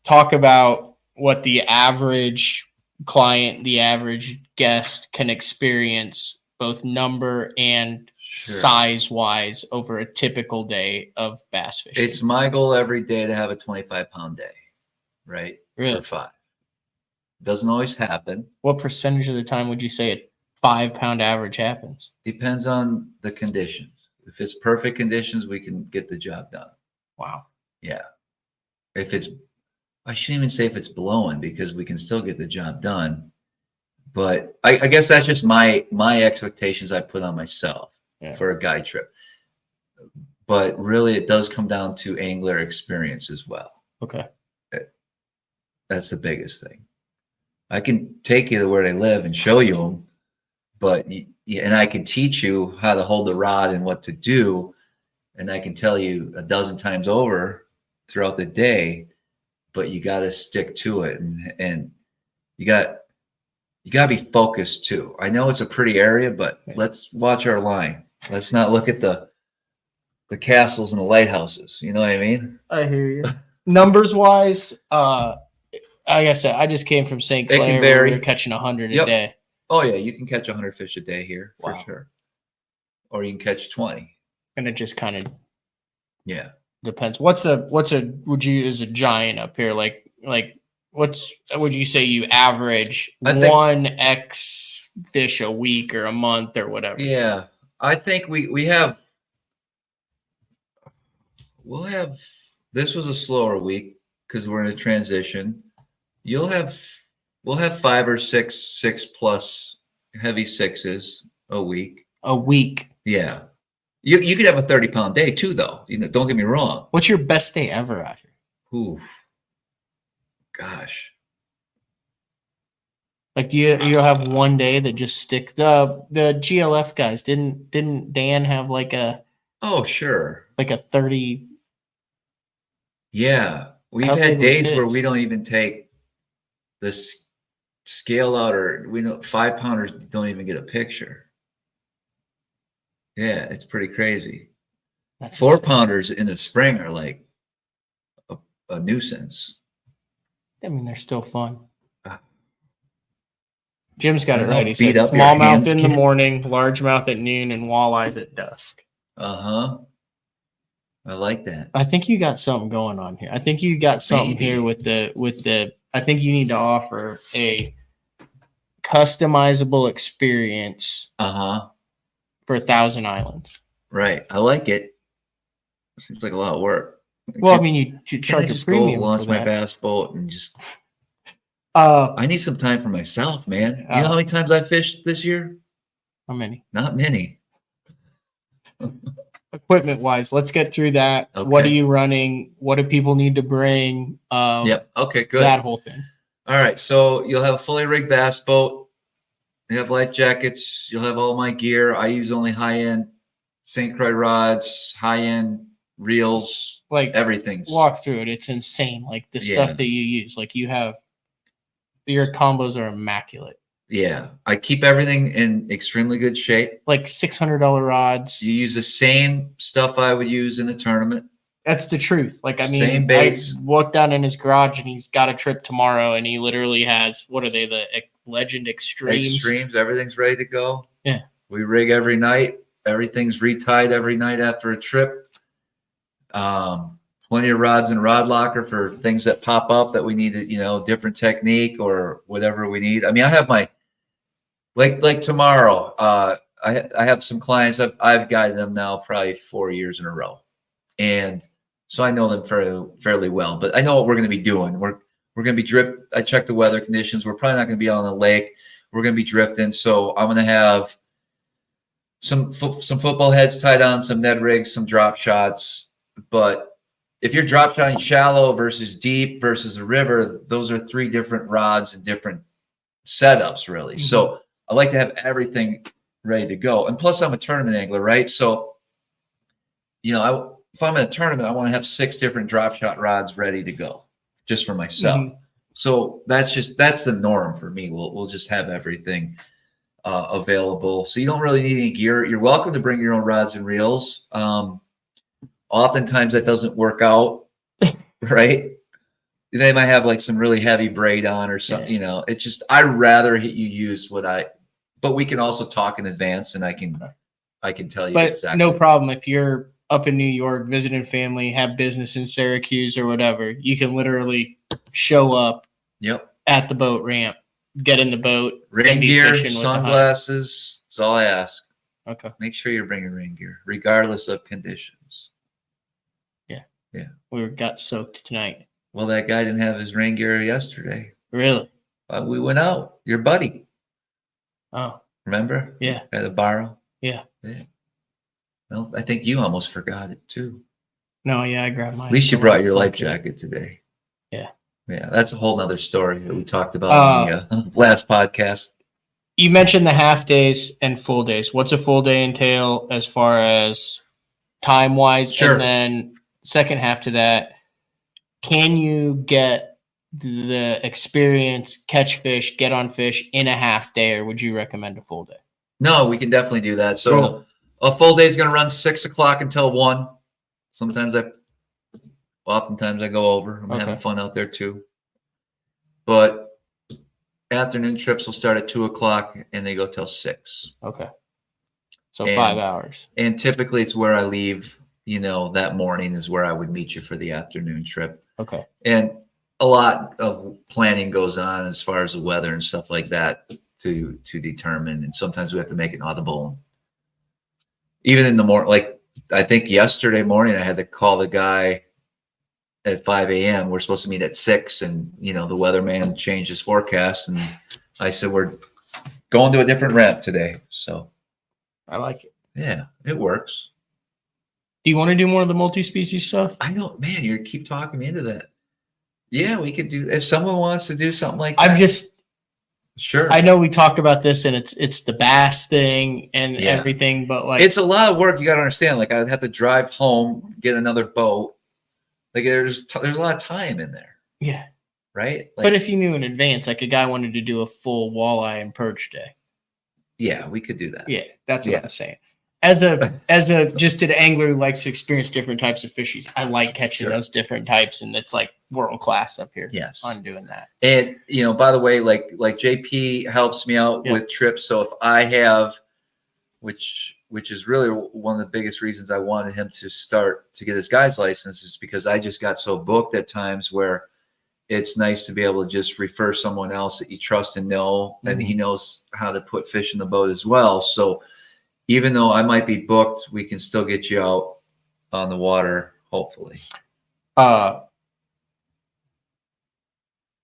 Speaker 1: talk about what the average client, the average guest can experience, both number and size wise, over a typical day of bass fishing.
Speaker 2: It's my goal every day to have a 25-pound day, right?
Speaker 1: Really?
Speaker 2: For 5. Doesn't always happen.
Speaker 1: What percentage of the time would you say a 5 pound average happens?
Speaker 2: Depends on the conditions. If it's perfect conditions, we can get the job done.
Speaker 1: Wow.
Speaker 2: Yeah. If it's, I shouldn't even say if it's blowing, because we can still get the job done. But I guess that's just my expectations I put on myself for a guide trip. But really, it does come down to angler experience as well.
Speaker 1: Okay.
Speaker 2: That's the biggest thing. I can take you to where they live and show you them, but and I can teach you how to hold the rod and what to do, and I can tell you a dozen times over throughout the day, but you got to stick to it, and you got to be focused too. I know it's a pretty area, but let's watch our line. Let's not look at the castles and the lighthouses. You know what I mean?
Speaker 1: I hear you. Numbers wise, like I said, I just came from St. Clair where we were catching 100 a day.
Speaker 2: Oh yeah, you can catch 100 fish a day here for
Speaker 1: Wow.
Speaker 2: sure, or you can catch 20.
Speaker 1: And it just kind of depends. What's a would you is a giant up here? Like what's would you say you average 1x fish a week or a month or whatever?
Speaker 2: Yeah, I think we'll have. This was a slower week because we're in a transition. We'll have 5 or 6 plus heavy 6s a week.
Speaker 1: A week.
Speaker 2: Yeah. You could have a 30-pound day too, though. Don't get me wrong.
Speaker 1: What's your best day ever out here?
Speaker 2: Ooh. Gosh.
Speaker 1: Like you'll have one day that just stick the GLF guys. Didn't Dan have like a
Speaker 2: sure.
Speaker 1: Like a 30?
Speaker 2: Yeah. We've had days where we don't even take the scale out, or we know 5-pounders don't even get a picture. Yeah, it's pretty crazy. 4-pounders in the spring are like a nuisance.
Speaker 1: I mean, they're still fun. Jim's got it right. He
Speaker 2: said
Speaker 1: smallmouth in the morning, largemouth at noon, and walleyes at dusk.
Speaker 2: I like that.
Speaker 1: I think you got something going on here. I think you got something here with the. I think you need to offer a customizable experience. For 1,000 islands.
Speaker 2: Right. I like it. Seems like a lot of work.
Speaker 1: Well, I mean, you charge a premium.
Speaker 2: Launch my bass boat and just. I need some time for myself, man. You know how many times I fished this year?
Speaker 1: How many?
Speaker 2: Not many.
Speaker 1: Equipment wise, let's get through that. Okay. What are you running? What do people need to bring?
Speaker 2: Yep. Okay, good.
Speaker 1: That whole thing.
Speaker 2: All right. So you'll have a fully rigged bass boat. You have life jackets. You'll have all my gear. I use only high-end St. Croix rods, high-end reels,
Speaker 1: like
Speaker 2: everything.
Speaker 1: Walk through it. It's insane. Like the stuff that you use. Like your combos are immaculate.
Speaker 2: Yeah. I keep everything in extremely good shape.
Speaker 1: Like $600 rods.
Speaker 2: You use the same stuff I would use in a tournament.
Speaker 1: That's the truth. Like, I mean, I walked down in his garage and he's got a trip tomorrow and he literally has, what are they? The Legend Extremes.
Speaker 2: Extremes. Everything's ready to go.
Speaker 1: Yeah.
Speaker 2: We rig every night. Everything's retied every night after a trip. Plenty of rods and rod locker for things that pop up that we need to, different technique or whatever we need. I mean, I have my, like tomorrow, I have some clients. I've guided them now probably 4 years in a row. And so I know them fairly well, but I know what we're going to be doing. We're going to be drift. I checked the weather conditions. We're probably not going to be on the lake. We're going to be drifting. So I'm going to have some football heads tied on, some Ned rigs, some drop shots. But if you're drop shotting shallow versus deep versus a river, those are 3 different rods and different setups, really. Mm-hmm. So I like to have everything ready to go. And plus, I'm a tournament angler, right? So, if I'm in a tournament, I want to have 6 different drop shot rods ready to go just for myself. Mm-hmm. So that's the norm for me. We'll just have everything available. So you don't really need any gear. You're welcome to bring your own rods and reels. Oftentimes that doesn't work out, right? They might have like some really heavy braid on or something, it's just, I'd rather you use but we can also talk in advance and I can tell you
Speaker 1: but
Speaker 2: exactly.
Speaker 1: No problem. If you're up in New York, visiting family, have business in Syracuse or whatever, you can literally show up at the boat ramp, get in the boat,
Speaker 2: rain gear, sunglasses. That's all I ask.
Speaker 1: Okay.
Speaker 2: Make sure you're bringing rain gear, regardless of conditions. Yeah.
Speaker 1: We got soaked tonight.
Speaker 2: Well, that guy didn't have his rain gear yesterday.
Speaker 1: Really?
Speaker 2: We went out. Your buddy.
Speaker 1: Oh.
Speaker 2: Remember?
Speaker 1: Yeah.
Speaker 2: Had to borrow.
Speaker 1: Yeah.
Speaker 2: Well, I think you almost forgot it too.
Speaker 1: No, yeah, I grabbed mine.
Speaker 2: At least you brought your life jacket today.
Speaker 1: Yeah.
Speaker 2: Yeah, that's a whole nother story that we talked about in the last podcast.
Speaker 1: You mentioned the half days and full days. What's a full day entail as far as time wise?
Speaker 2: Sure.
Speaker 1: And then second half to that, can you get the experience, catch fish, get on fish in a half day, or would you recommend a full day?
Speaker 2: No, we can definitely do that. So a full day is going to run 6 o'clock until 1. Oftentimes I go over. I'm having fun out there too. But afternoon trips will start at 2 o'clock and they go till 6.
Speaker 1: Okay. So 5 hours.
Speaker 2: And typically it's where I leave, that morning is where I would meet you for the afternoon trip.
Speaker 1: Okay.
Speaker 2: And a lot of planning goes on as far as the weather and stuff like that to determine. And sometimes we have to make an audible. Even in the morning, like I think yesterday morning, I had to call the guy at 5 a.m. We're supposed to meet at 6, and the weatherman changed his forecast, and I said we're going to a different ramp today. So
Speaker 1: I like it.
Speaker 2: Yeah, it works.
Speaker 1: Do you want to do more of the multi-species stuff?
Speaker 2: I don't, man. You keep talking me into that. Yeah, we could do if someone wants to do something like that. Sure.
Speaker 1: I know we talked about this, and it's the bass thing and everything, but like
Speaker 2: it's a lot of work. You got to understand. Like I'd have to drive home, get another boat. Like there's a lot of time in there.
Speaker 1: Yeah.
Speaker 2: Right. Like,
Speaker 1: but if you knew in advance, like a guy wanted to do a full walleye and perch day.
Speaker 2: Yeah, we could do that.
Speaker 1: Yeah, that's what I'm saying. As a just an angler who likes to experience different types of fishies, I like catching those different types, and it's like world class up here.
Speaker 2: Yes,
Speaker 1: on doing that.
Speaker 2: And by the way, like JP helps me out with trips. So if I have, which is really one of the biggest reasons I wanted him to start to get his guide's license, is because I just got so booked at times where it's nice to be able to just refer someone else that you trust and know, and he knows how to put fish in the boat as well. So even though I might be booked, we can still get you out on the water, hopefully.
Speaker 1: How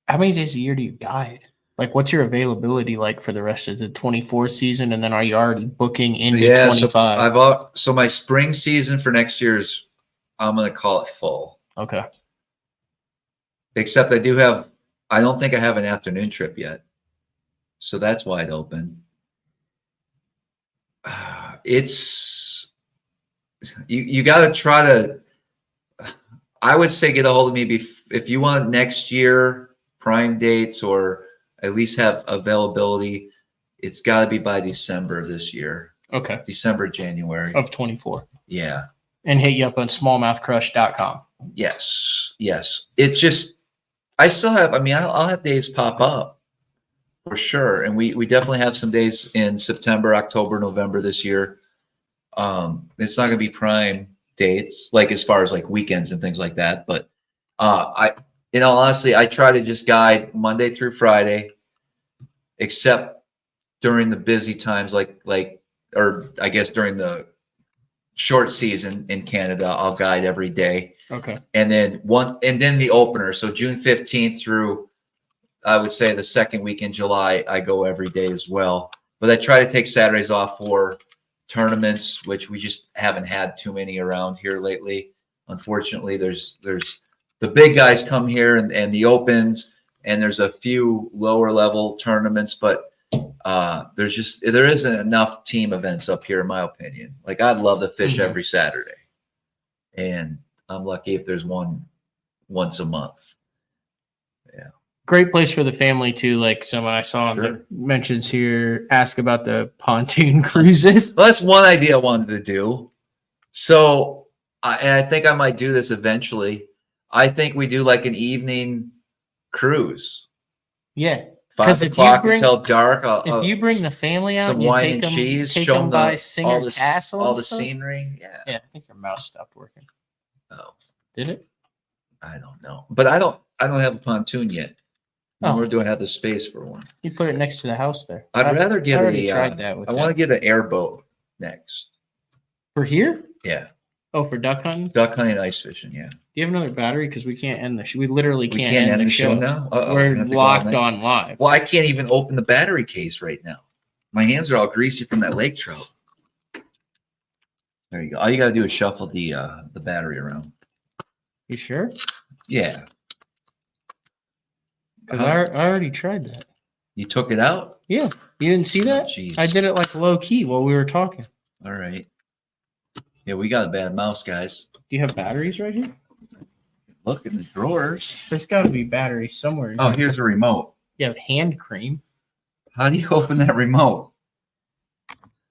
Speaker 1: many days a year do you guide? Like, what's your availability like for the rest of the 24 season? And then are you already booking into 25?
Speaker 2: So my spring season for next year is, I'm going to call it full.
Speaker 1: Okay.
Speaker 2: Except I don't think I have an afternoon trip yet. So that's wide open. It's you got to try to, I would say, get a hold of me if you want next year prime dates, or at least have availability. It's got to be by December of this year.
Speaker 1: Okay.
Speaker 2: December, January
Speaker 1: of 24.
Speaker 2: Yeah.
Speaker 1: And hit you up on smallmouthcrush.com.
Speaker 2: Yes. It's just, I still have, I'll have days pop up. For sure. And we definitely have some days in September, October, November this year. It's not going to be prime dates, like as far as like weekends and things like that. But honestly, I try to just guide Monday through Friday, except during the busy times, or I guess during the short season in Canada, I'll guide every day.
Speaker 1: Okay.
Speaker 2: And then the opener. So June 15th through, I would say, the second week in July, I go every day as well. But I try to take Saturdays off for tournaments, which we just haven't had too many around here lately. Unfortunately, there's the big guys come here and the opens, and there's a few lower level tournaments, but there isn't enough team events up here, in my opinion. Like I'd love to fish every Saturday, and I'm lucky if there's one once a month. Yeah.
Speaker 1: Great place for the family too. Like someone I saw in the mentions here ask about the pontoon cruises.
Speaker 2: Well, that's one idea I wanted to do. So, and I think I might do this eventually. I think we do like an evening cruise.
Speaker 1: Yeah.
Speaker 2: 5 o'clock until dark.
Speaker 1: If you bring the family out
Speaker 2: some
Speaker 1: and you
Speaker 2: wine
Speaker 1: take
Speaker 2: and
Speaker 1: them,
Speaker 2: cheese,
Speaker 1: take
Speaker 2: show
Speaker 1: them
Speaker 2: them
Speaker 1: by
Speaker 2: all
Speaker 1: Singer
Speaker 2: the
Speaker 1: Castle,
Speaker 2: all
Speaker 1: and
Speaker 2: the
Speaker 1: stuff.
Speaker 2: scenery. Yeah.
Speaker 1: Yeah, I think your mouse stopped working.
Speaker 2: Oh,
Speaker 1: did it?
Speaker 2: I don't know, but I don't have a pontoon yet. Nor do I have the space for one.
Speaker 1: You put it next to the house there.
Speaker 2: I'd rather get
Speaker 1: tried that with
Speaker 2: I want to get an airboat next.
Speaker 1: For here?
Speaker 2: Yeah.
Speaker 1: Oh, for duck hunting?
Speaker 2: Duck hunting and ice fishing, yeah.
Speaker 1: Do you have another battery? Because we can't end the show. We literally
Speaker 2: We
Speaker 1: can't end the show
Speaker 2: now?
Speaker 1: We're locked on live.
Speaker 2: Well, I can't even open the battery case right now. My hands are all greasy from that lake trout. There you go. All you got to do is shuffle the battery around.
Speaker 1: You sure?
Speaker 2: Yeah.
Speaker 1: Because I already tried that.
Speaker 2: You took it out?
Speaker 1: Yeah. You didn't see that?
Speaker 2: Geez.
Speaker 1: I did it like low key while we were talking.
Speaker 2: All right. Yeah, we got a bad mouse, guys.
Speaker 1: Do you have batteries right here?
Speaker 2: Look in the drawers.
Speaker 1: There's got to be batteries somewhere.
Speaker 2: Oh, here's a remote.
Speaker 1: You have hand cream.
Speaker 2: How do you open that remote?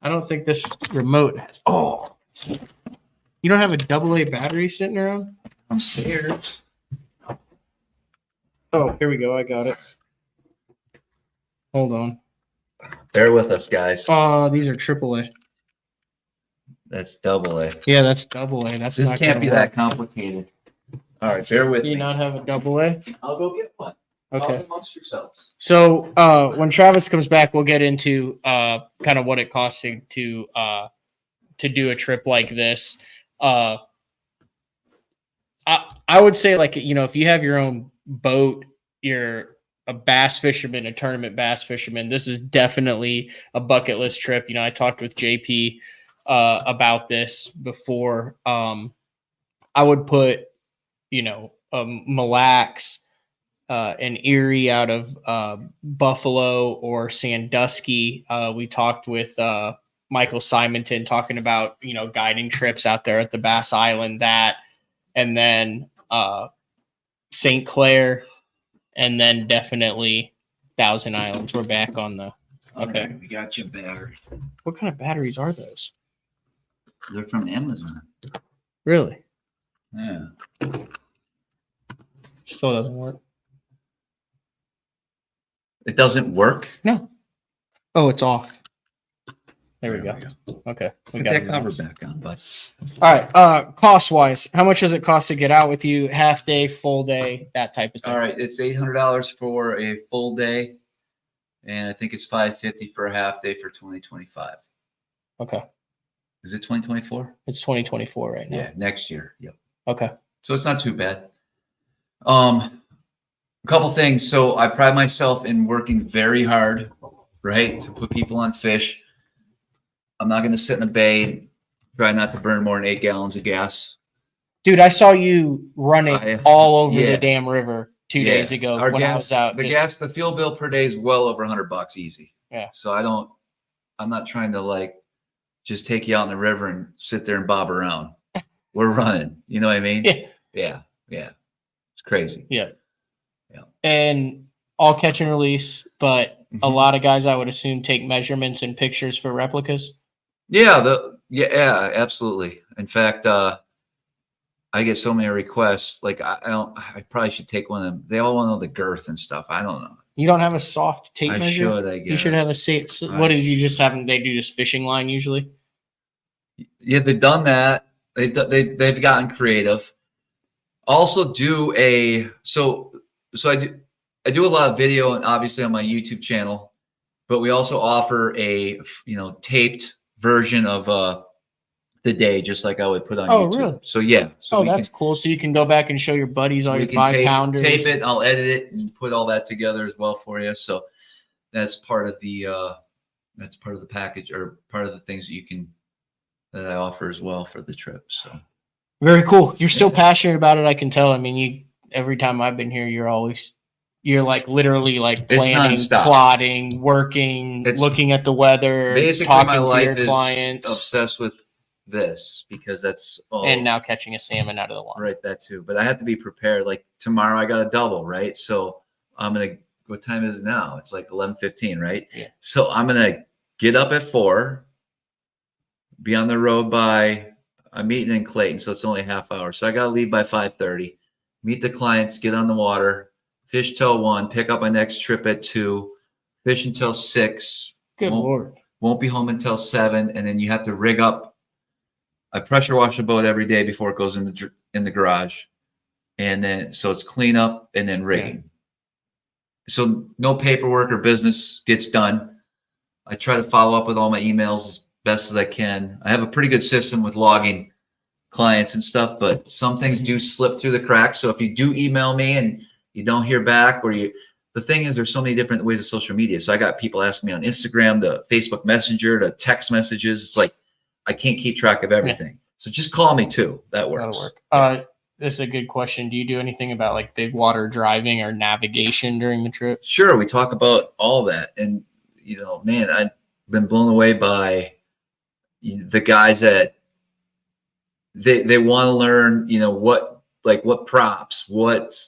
Speaker 1: I don't think this remote has. Oh. You don't have a AA battery sitting around?
Speaker 2: I'm scared.
Speaker 1: Oh, here we go. I got it. Hold on.
Speaker 2: Bear with us, guys.
Speaker 1: Oh, these are AAA.
Speaker 2: That's AA.
Speaker 1: Yeah, that's AA. That's
Speaker 2: This
Speaker 1: not
Speaker 2: can't be
Speaker 1: work.
Speaker 2: that complicated. All right, bear with
Speaker 1: Do you
Speaker 2: me.
Speaker 1: not have a AA?
Speaker 2: I'll go get one.
Speaker 1: Okay.
Speaker 2: All amongst yourselves.
Speaker 1: So when Travis comes back, we'll get into kind of what it costs to do a trip like this. I would say, like, you know, if you have your own boat, you're a bass fisherman, a tournament bass fisherman, this is definitely a bucket list trip. You know, I talked with JP about this before. I would put, you know, Mille Lacs, an Erie out of Buffalo or Sandusky. We talked with Michael Simonton talking about, you know, guiding trips out there at the Bass Island, that, and then St. Clair, and then definitely Thousand Islands. We're back on the. Okay.
Speaker 2: Right, we got your battery.
Speaker 1: What kind of batteries are those?
Speaker 2: They're from Amazon.
Speaker 1: Really?
Speaker 2: Yeah.
Speaker 1: Still doesn't work.
Speaker 2: It doesn't work?
Speaker 1: No. Oh, it's off. There we go. Okay. We
Speaker 2: Put
Speaker 1: got
Speaker 2: that cover back on, bud.
Speaker 1: All right. Cost wise, how much does it cost to get out with you? Half day, full day, that type of thing.
Speaker 2: All right, it's $800 for a full day, and I think it's $550 for a half day for 2025.
Speaker 1: Okay.
Speaker 2: Is it 2024?
Speaker 1: It's 2024 right now.
Speaker 2: Yeah, next year. Yep.
Speaker 1: Okay.
Speaker 2: So it's not too bad. A couple things. So I pride myself in working very hard, right, to put people on fish. I'm not going to sit in a bay and try not to burn more than 8 gallons of gas.
Speaker 1: Dude, I saw you running all over the damn river 2 days ago when I was out.
Speaker 2: The fuel bill per day is well over $100 easy.
Speaker 1: Yeah.
Speaker 2: So I'm not trying to like just take you out in the river and sit there and bob around. We're running. You know what I mean?
Speaker 1: Yeah.
Speaker 2: Yeah. It's crazy.
Speaker 1: Yeah. And all catch and release, but a lot of guys, I would assume, take measurements and pictures for replicas.
Speaker 2: Yeah, absolutely. In fact, I get so many requests. Like I probably should take one of them. They all want to know the girth and stuff. I don't know.
Speaker 1: You don't have a soft tape
Speaker 2: I
Speaker 1: measure?
Speaker 2: I guess.
Speaker 1: You should have a safe. What did you just have them? They do just fishing line usually.
Speaker 2: Yeah, they've done that. They've gotten creative. Also do I do a lot of video, and obviously on my YouTube channel, but we also offer a taped version of the day, just like I would put on YouTube.
Speaker 1: Really?
Speaker 2: So yeah. So
Speaker 1: that's cool. So you can go back and show your buddies all your 5-pounders.
Speaker 2: Tape it. I'll edit it and put all that together as well for you. So that's part of the package, or part of the things that I offer as well for the trip. So
Speaker 1: very cool. You're still passionate about it. I can tell. I mean, every time I've been here, you're like literally like planning, plotting, working, looking at the weather,
Speaker 2: basically
Speaker 1: talking
Speaker 2: my life
Speaker 1: to your clients.
Speaker 2: Obsessed with this because that's all.
Speaker 1: And now catching a salmon out of the water.
Speaker 2: Right, that too. But I have to be prepared. Like tomorrow I got a double, right? So what time is it now? It's like 11:15, right?
Speaker 1: Yeah.
Speaker 2: So I'm going to get up at 4, be on the road by, I'm meeting in Clayton, so it's only a half hour. So I got to leave by 5:30, meet the clients, get on the water, fish till 1, pick up my next trip at 2, fish until 6.
Speaker 1: Good Lord.
Speaker 2: Won't be home until 7, and then you have to rig up. I pressure wash the boat every day before it goes in the garage, and then so it's clean up and then rigging. Yeah. So no paperwork or business gets done. I try to follow up with all my emails as best as I can. I have a pretty good system with logging clients and stuff, but some things do slip through the cracks. So if you do email me and you don't hear back, or the thing is, there's so many different ways of social media. So I got people asking me on Instagram, the Facebook Messenger, the text messages. It's like I can't keep track of everything. Yeah. So just call me too. That works.
Speaker 1: That'll work. This is a good question. Do you do anything about like big water driving or navigation during the trip?
Speaker 2: Sure. We talk about all that. And, you know, man, I've been blown away by the guys that they want to learn, you know, what props,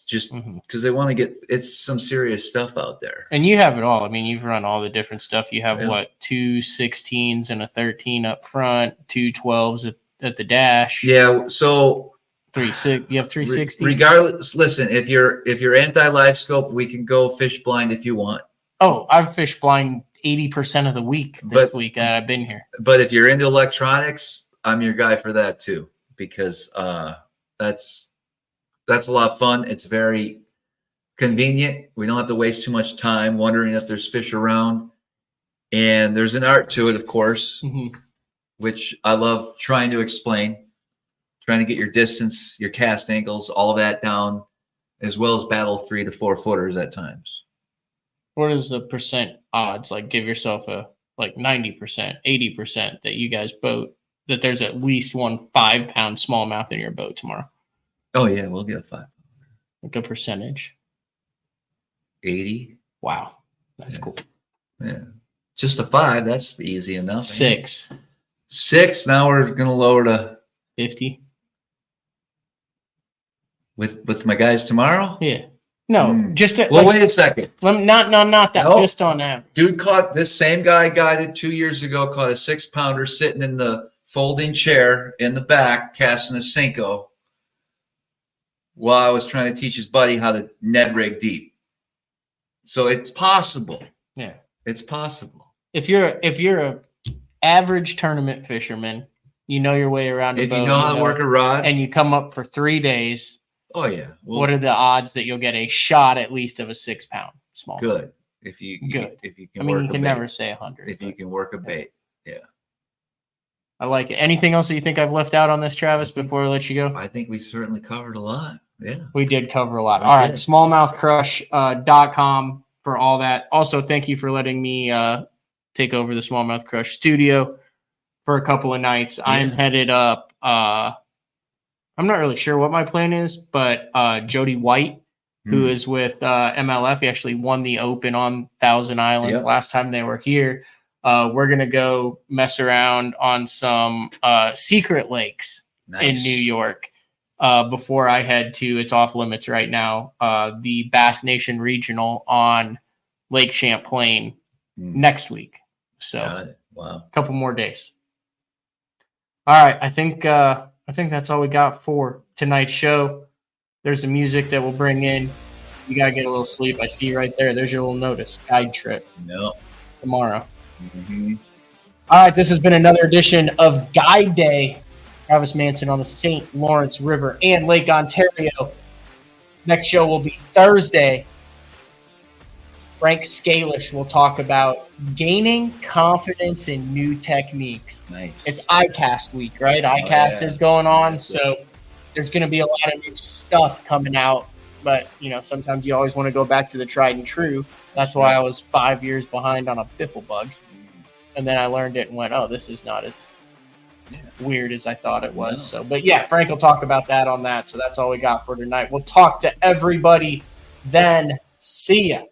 Speaker 2: just because they want to get, it's some serious stuff out there.
Speaker 1: And you have it all. I mean, you've run all the different stuff. You have two 16s and a 13 up front, two 12s at the dash.
Speaker 2: Yeah. So
Speaker 1: you have 360.
Speaker 2: Regardless, listen, if you're anti-live scope, we can go fish blind if you want.
Speaker 1: Oh, I've fished blind 80% of the week this week that I've been here.
Speaker 2: But if you're into electronics, I'm your guy for that too, because that's a lot of fun. It's very convenient. We don't have to waste too much time wondering if there's fish around. And there's an art to it, of course, which I love trying to explain, trying to get your distance, your cast angles, all of that down, as well as battle 3 to 4 footers at times.
Speaker 1: What is the percent odds? Like give yourself a 90%, 80% that you guys boat, that there's at least one 5-pound smallmouth in your boat tomorrow.
Speaker 2: Oh yeah, we'll get a 5.
Speaker 1: Like a percentage.
Speaker 2: 80.
Speaker 1: Wow, that's cool.
Speaker 2: Yeah, just a 5. That's easy enough.
Speaker 1: 6.
Speaker 2: 6. Now we're gonna lower to
Speaker 1: 50.
Speaker 2: With my guys tomorrow.
Speaker 1: Yeah. No, just
Speaker 2: wait a second.
Speaker 1: Not that. No. Just on average.
Speaker 2: Dude caught this same guy guided 2 years ago. Caught a 6-pounder sitting in the folding chair in the back, casting a Cinco, while I was trying to teach his buddy how to Ned rig deep. So it's possible.
Speaker 1: Yeah,
Speaker 2: it's possible.
Speaker 1: If you're a average tournament fisherman, you know your way around.
Speaker 2: If you know how to work a rod,
Speaker 1: and you come up for 3 days.
Speaker 2: Oh yeah. Well,
Speaker 1: what are the odds that you'll get a shot at least of a 6-pound small?
Speaker 2: Good. If you can.
Speaker 1: I mean, you can never say 100.
Speaker 2: If you can work a bait, yeah.
Speaker 1: I like it. Anything else that you think I've left out on this, Travis, before I let you go?
Speaker 2: I think we certainly covered a lot. Yeah.
Speaker 1: We did cover a lot. All right. Smallmouthcrush.com for all that. Also, thank you for letting me take over the Smallmouth Crush studio for a couple of nights. Yeah. I'm headed up. I'm not really sure what my plan is, but Jody White, who is with MLF, he actually won the Open on Thousand Islands last time they were here. We're going to go mess around on some secret lakes in New York before I head to, it's off limits right now, the Bass Nation Regional on Lake Champlain next week. So a couple more days. All right. I think that's all we got for tonight's show. There's the music that we'll bring in. You got to get a little sleep. I see right there. There's your little notice. Guide trip. Tomorrow. All right. This has been another edition of Guide Day. Travis Manson on the St. Lawrence River and Lake Ontario. Next show will be Thursday. Frank Scalish will talk about gaining confidence in new techniques.
Speaker 2: Nice.
Speaker 1: It's ICAST week, right? ICAST is going on, so there's going to be a lot of new stuff coming out. But, you know, sometimes you always want to go back to the tried and true. That's why I was 5 years behind on a biffle bug. And then I learned it and went, oh, this is not as weird as I thought it was. So, but yeah, Frank will talk about that on that. So that's all we got for tonight. We'll talk to everybody then. See ya.